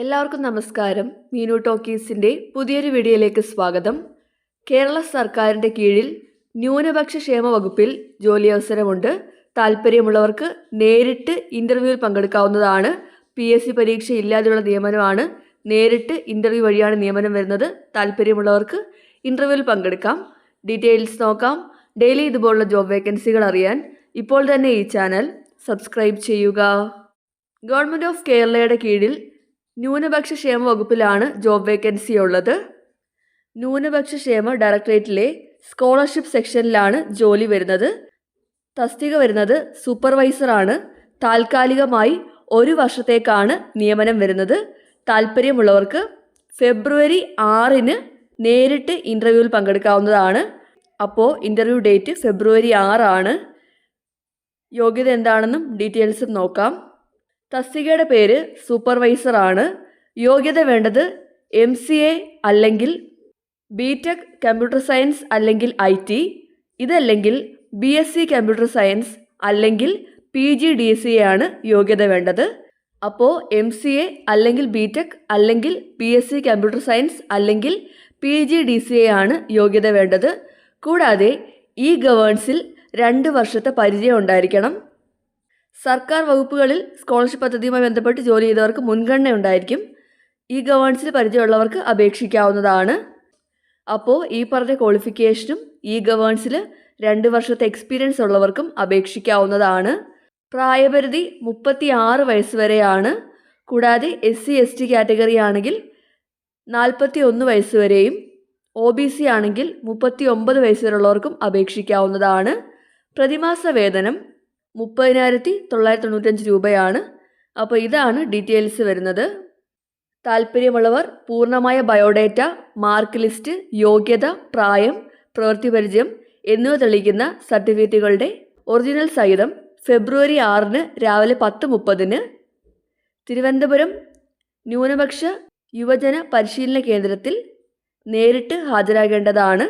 എല്ലാവർക്കും നമസ്കാരം. മീനു ടോക്കീസിൻ്റെ പുതിയൊരു വീഡിയോയിലേക്ക് സ്വാഗതം. കേരള സർക്കാരിൻ്റെ കീഴിൽ ന്യൂനപക്ഷ ക്ഷേമ വകുപ്പിൽ ജോലി അവസരമുണ്ട്. താല്പര്യമുള്ളവർക്ക് നേരിട്ട് ഇൻ്റർവ്യൂവിൽ പങ്കെടുക്കാവുന്നതാണ്. PSC പരീക്ഷ ഇല്ലാതെയുള്ള നിയമനമാണ്. നേരിട്ട് ഇൻ്റർവ്യൂ വഴിയാണ് നിയമനം വരുന്നത്. താല്പര്യമുള്ളവർക്ക് ഇൻ്റർവ്യൂവിൽ പങ്കെടുക്കാം. ഡീറ്റെയിൽസ് നോക്കാം. ഡെയിലി ഇതുപോലുള്ള ജോബ് വേക്കൻസികൾ അറിയാൻ ഇപ്പോൾ തന്നെ ഈ ചാനൽ സബ്സ്ക്രൈബ് ചെയ്യുക. ഗവൺമെൻറ് ഓഫ് കേരളയുടെ കീഴിൽ ന്യൂനപക്ഷ ക്ഷേമ വകുപ്പിലാണ് ജോബ് വേക്കൻസി ഉള്ളത്. ന്യൂനപക്ഷ ക്ഷേമ ഡയറക്ടറേറ്റിലെ സ്കോളർഷിപ്പ് സെക്ഷനിലാണ് ജോലി വരുന്നത്. തസ്തിക വരുന്നത് സൂപ്പർവൈസറാണ്. താൽക്കാലികമായി 1 വർഷത്തേക്കാണ് നിയമനം വരുന്നത്. താല്പര്യമുള്ളവർക്ക് ഫെബ്രുവരി 6 നേരിട്ട് ഇൻ്റർവ്യൂവിൽ പങ്കെടുക്കാവുന്നതാണ്. അപ്പോൾ ഇൻ്റർവ്യൂ ഡേറ്റ് ഫെബ്രുവരി 6 ആണ്. യോഗ്യത എന്താണെന്നും ഡീറ്റെയിൽസും നോക്കാം. തസ്തികയുടെ പേര് സൂപ്പർവൈസറാണ്. യോഗ്യത വേണ്ടത് MCA അല്ലെങ്കിൽ BTech കമ്പ്യൂട്ടർ സയൻസ് അല്ലെങ്കിൽ IT, ഇതല്ലെങ്കിൽ BSc കമ്പ്യൂട്ടർ സയൻസ് അല്ലെങ്കിൽ PGDCA ആണ് യോഗ്യത വേണ്ടത്. അപ്പോൾ MCA അല്ലെങ്കിൽ BTech അല്ലെങ്കിൽ BSc കമ്പ്യൂട്ടർ സയൻസ് അല്ലെങ്കിൽ PGDCA ആണ് യോഗ്യത വേണ്ടത്. കൂടാതെ ഈ ഗവേൺസിൽ 2 വർഷത്തെ പരിചയം ഉണ്ടായിരിക്കണം. സർക്കാർ വകുപ്പുകളിൽ സ്കോളർഷിപ്പ് പദ്ധതിയുമായി ബന്ധപ്പെട്ട് ജോലി ചെയ്തവർക്ക് മുൻഗണന ഉണ്ടായിരിക്കും. ഈ ഗവേൺസിൽ പരിചയമുള്ളവർക്ക് അപേക്ഷിക്കാവുന്നതാണ്. അപ്പോൾ ഈ പറഞ്ഞ ക്വാളിഫിക്കേഷനും ഈ ഗവേൺസിൽ 2 വർഷത്തെ എക്സ്പീരിയൻസ് ഉള്ളവർക്കും അപേക്ഷിക്കാവുന്നതാണ്. പ്രായപരിധി 36 വയസ്സ് വരെയാണ്. കൂടാതെ SC/ST കാറ്റഗറി ആണെങ്കിൽ 41 വയസ്സ് വരെയും OBC ആണെങ്കിൽ 39 വയസ്സ് വരെയുള്ളവർക്കും അപേക്ഷിക്കാവുന്നതാണ്. പ്രതിമാസ വേതനം 30,995 രൂപയാണ്. അപ്പോൾ ഇതാണ് ഡീറ്റെയിൽസ് വരുന്നത്. താല്പര്യമുള്ളവർ പൂർണ്ണമായ ബയോഡേറ്റ, മാർക്ക് ലിസ്റ്റ്, യോഗ്യത, പ്രായം, പ്രവൃത്തി പരിചയം എന്നിവ തെളിയിക്കുന്ന സർട്ടിഫിക്കറ്റുകളുടെ ഒറിജിനൽ സഹിതം ഫെബ്രുവരി 6 രാവിലെ 10:30 തിരുവനന്തപുരം ന്യൂനപക്ഷ യുവജന പരിശീലന കേന്ദ്രത്തിൽ നേരിട്ട് ഹാജരാകേണ്ടതാണ്.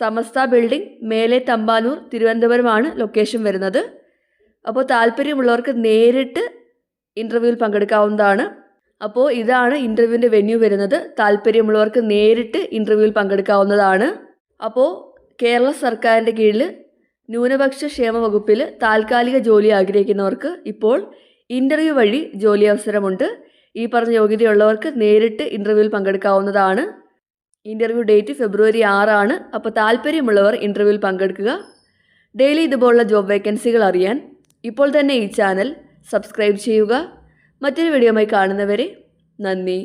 സമസ്ത ബിൽഡിംഗ്, മേലെ തമ്പാനൂർ, തിരുവനന്തപുരമാണ് ലൊക്കേഷൻ വരുന്നത്. അപ്പോൾ താല്പര്യമുള്ളവർക്ക് നേരിട്ട് ഇൻ്റർവ്യൂവിൽ പങ്കെടുക്കാവുന്നതാണ്. അപ്പോൾ ഇതാണ് ഇൻ്റർവ്യൂവിൻ്റെ വെന്യൂ വരുന്നത്. താല്പര്യമുള്ളവർക്ക് നേരിട്ട് ഇൻ്റർവ്യൂവിൽ പങ്കെടുക്കാവുന്നതാണ്. അപ്പോൾ കേരള സർക്കാരിൻ്റെ കീഴിൽ ന്യൂനപക്ഷ ക്ഷേമ വകുപ്പിൽ താൽക്കാലിക ജോലി ആഗ്രഹിക്കുന്നവർക്ക് ഇപ്പോൾ ഇൻ്റർവ്യൂ വഴി ജോലി അവസരമുണ്ട്. ഈ പറഞ്ഞ യോഗ്യതയുള്ളവർക്ക് നേരിട്ട് ഇൻ്റർവ്യൂവിൽ പങ്കെടുക്കാവുന്നതാണ്. ഇൻ്റർവ്യൂ ഡേറ്റ് ഫെബ്രുവരി 6 ആണ്. അപ്പോൾ താല്പര്യമുള്ളവർ ഇൻ്റർവ്യൂവിൽ പങ്കെടുക്കുക. ഡെയിലി ഇതുപോലുള്ള ജോബ് വേക്കൻസികൾ അറിയാൻ ഇപ്പോൾ തന്നെ ഈ ചാനൽ സബ്സ്ക്രൈബ് ചെയ്യുക. മറ്റൊരു വീഡിയോയുമായി കാണുന്നവരെ നന്ദി.